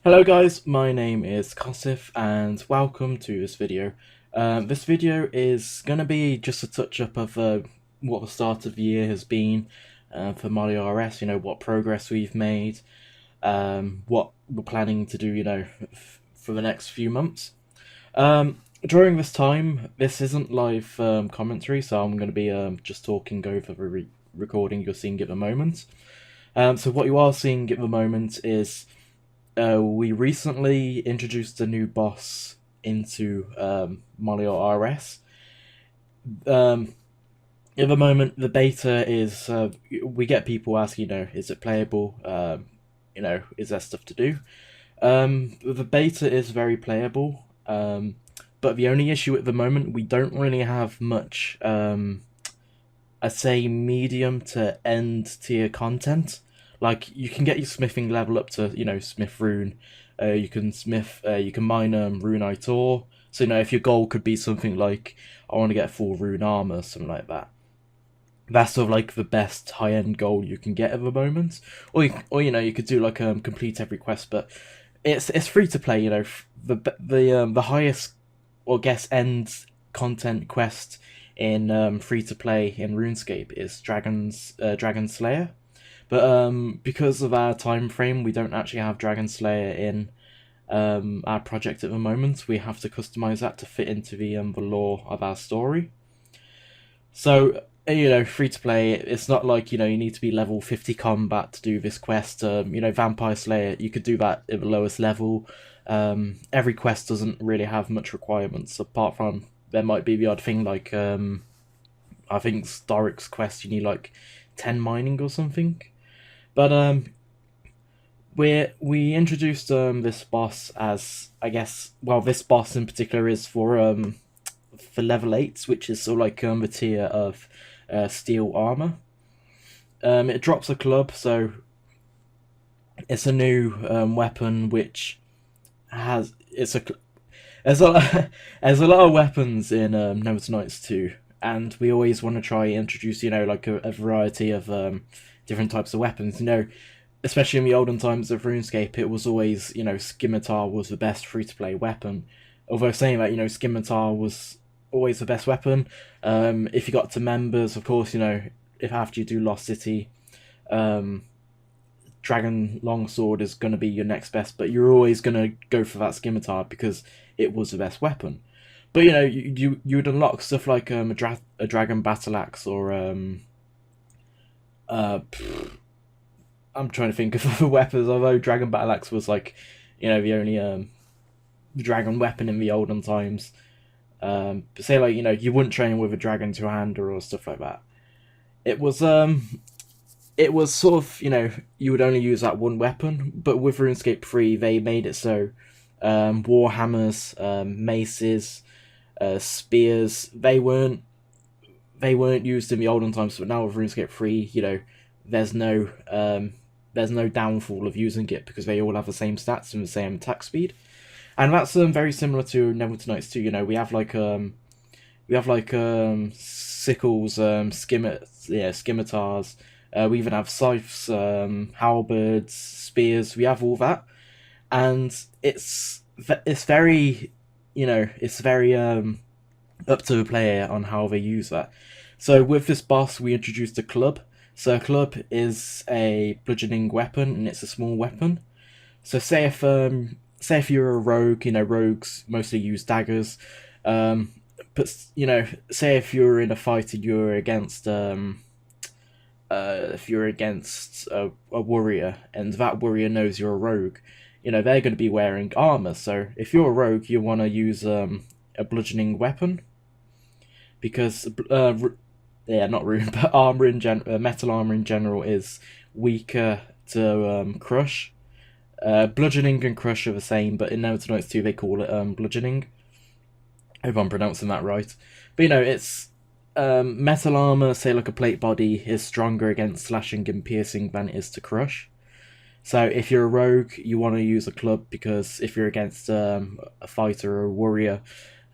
Hello guys, my name is Kosif and welcome to this video. This video is going to be just a touch up of what the start of the year has been for Molior RS, what progress we've made, what we're planning to do, for the next few months. During this time, this isn't live commentary, so I'm going to be just talking over the recording you're seeing at the moment. So what you are seeing at the moment is we recently introduced a new boss into Molior RS. At the moment, the beta is we get people asking, is it playable? Is there stuff to do? The beta is very playable, but the only issue at the moment, we don't really have much, I'd say, medium to end tier content. Like, you can get your smithing level up to, smith rune. You can mine runite ore. So, if your goal could be something like, I want to get full rune armor, something like that. That's sort of like the best high-end goal you can get at the moment. Or you could do like complete every quest, but it's free to play. The highest, or guess, end content quest in free to play in RuneScape is Dragon Slayer. But because of our time frame, we don't actually have Dragon Slayer in our project at the moment. We have to customize that to fit into the lore of our story. So, free to play, it's not like, you need to be level 50 combat to do this quest. Vampire Slayer, you could do that at the lowest level. Every quest doesn't really have much requirements, apart from there might be the odd thing like, I think Storic's quest, you need like 10 mining or something. But we introduced this boss as, I guess, well, this boss in particular is for level 8s, which is sort of like the tier of steel armor. It drops a club, so it's a new weapon which has there's a lot of weapons in Never Nights 2, and we always want to try and introduce like a variety of different types of weapons. Especially in the olden times of RuneScape, it was always, Scimitar was the best free-to-play weapon. Although saying that, Scimitar was always the best weapon. If you got to members, of course, if after you do Lost City, Dragon Longsword is going to be your next best, but you're always going to go for that Scimitar because it was the best weapon. But, you would unlock stuff like a Dragon Battle Axe or I'm trying to think of other weapons, although Dragon Battle Axe was like, the only dragon weapon in the olden times. But say like, you wouldn't train with a dragon two-hander or stuff like that. It was sort of, you would only use that one weapon, but with RuneScape 3 they made it so warhammers, maces, spears, they weren't used in the olden times, but now with RuneScape 3, there's no downfall of using it because they all have the same stats and the same attack speed, and that's very similar to Neverwinter Nights 2. We have like sickles, scimitars. We even have scythes, halberds, spears. We have all that, and it's very up to the player on how they use that. So with this boss, we introduced a club. So a club is a bludgeoning weapon, and it's a small weapon. So say if you're a rogue, rogues mostly use daggers. But say if you're in a fight and you're against if you're against a warrior, and that warrior knows you're a rogue, they're going to be wearing armor. So if you're a rogue, you want to use a bludgeoning weapon, because not rune, but armor in metal armor in general is weaker to crush. Bludgeoning and crush are the same, but in Neverwinter Nights 2 they call it bludgeoning. I hope I'm pronouncing that right. But it's metal armor, say like a plate body, is stronger against slashing and piercing than it is to crush. So if you're a rogue, you want to use a club, because if you're against a fighter or a warrior,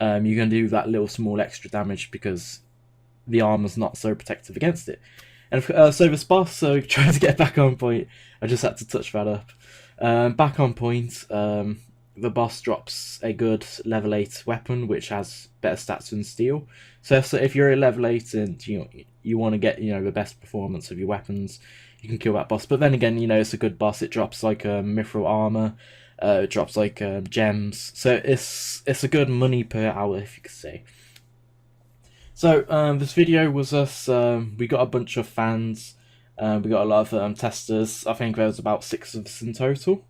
you're going to do that little small extra damage because the armor's not so protective against it. And so this boss, so trying to get back on point, I just had to touch that up. Back on point, the boss drops a good level 8 weapon which has better stats than steel. So if you're a level 8 and you want to get the best performance of your weapons, you can kill that boss. But then again, it's a good boss. It drops like mithril armor, it drops like gems. So it's a good money per hour, if you could say. So this video was us. We got a bunch of fans. We got a lot of testers. I think there was about 6 of us in total,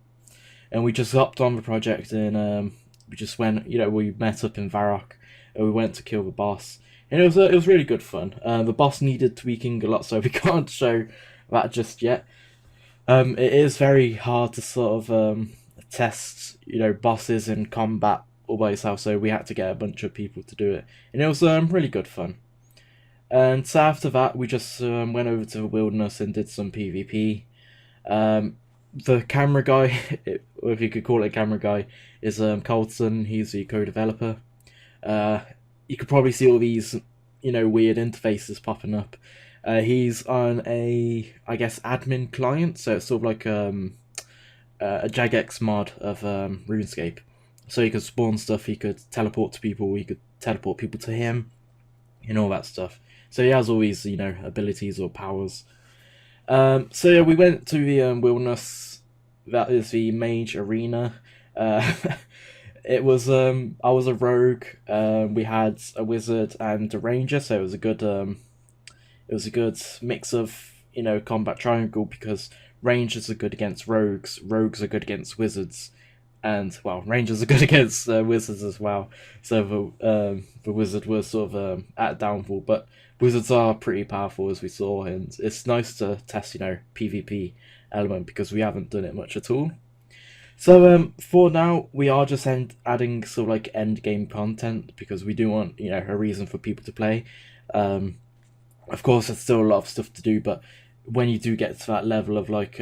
and we just hopped on the project and we just went. We met up in Varrock and we went to kill the boss, and it was really good fun. The boss needed tweaking a lot, so we can't show that just yet. It is very hard to sort of test bosses in combat all by yourself, so we had to get a bunch of people to do it, and it was really good fun. And so after that, we just went over to the wilderness and did some PvP. The camera guy, or if you could call it a camera guy, is Colton. He's the co-developer. You could probably see all these, weird interfaces popping up. He's on I guess, admin client, so it's sort of like a jagex mod of Runescape. So he could spawn stuff, he could teleport to people, he could teleport people to him, and all that stuff. So he has all these, abilities or powers. So yeah, we went to the wilderness. That is the mage arena. It was I was a rogue. We had a wizard and a ranger, so it was a good mix of combat triangle, because rangers are good against rogues, rogues are good against wizards, and well, rangers are good against wizards as well. So the wizard was sort of at downfall, but wizards are pretty powerful, as we saw, and it's nice to test PvP element, because we haven't done it much at all. So for now, we are just adding sort of like end game content, because we do want a reason for people to play. Of course, there's still a lot of stuff to do, but when you do get to that level of like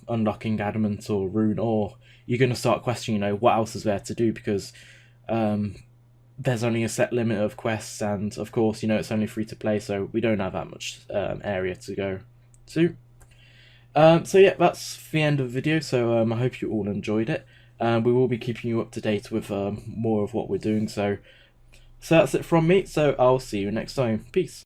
unlocking adamant or rune ore, you're going to start questioning what else is there to do, because there's only a set limit of quests, and of course it's only free to play, so we don't have that much area to go to. So yeah, that's the end of the video. So I hope you all enjoyed it. We will be keeping you up to date with more of what we're doing, so that's it from me. So I'll see you next time. Peace.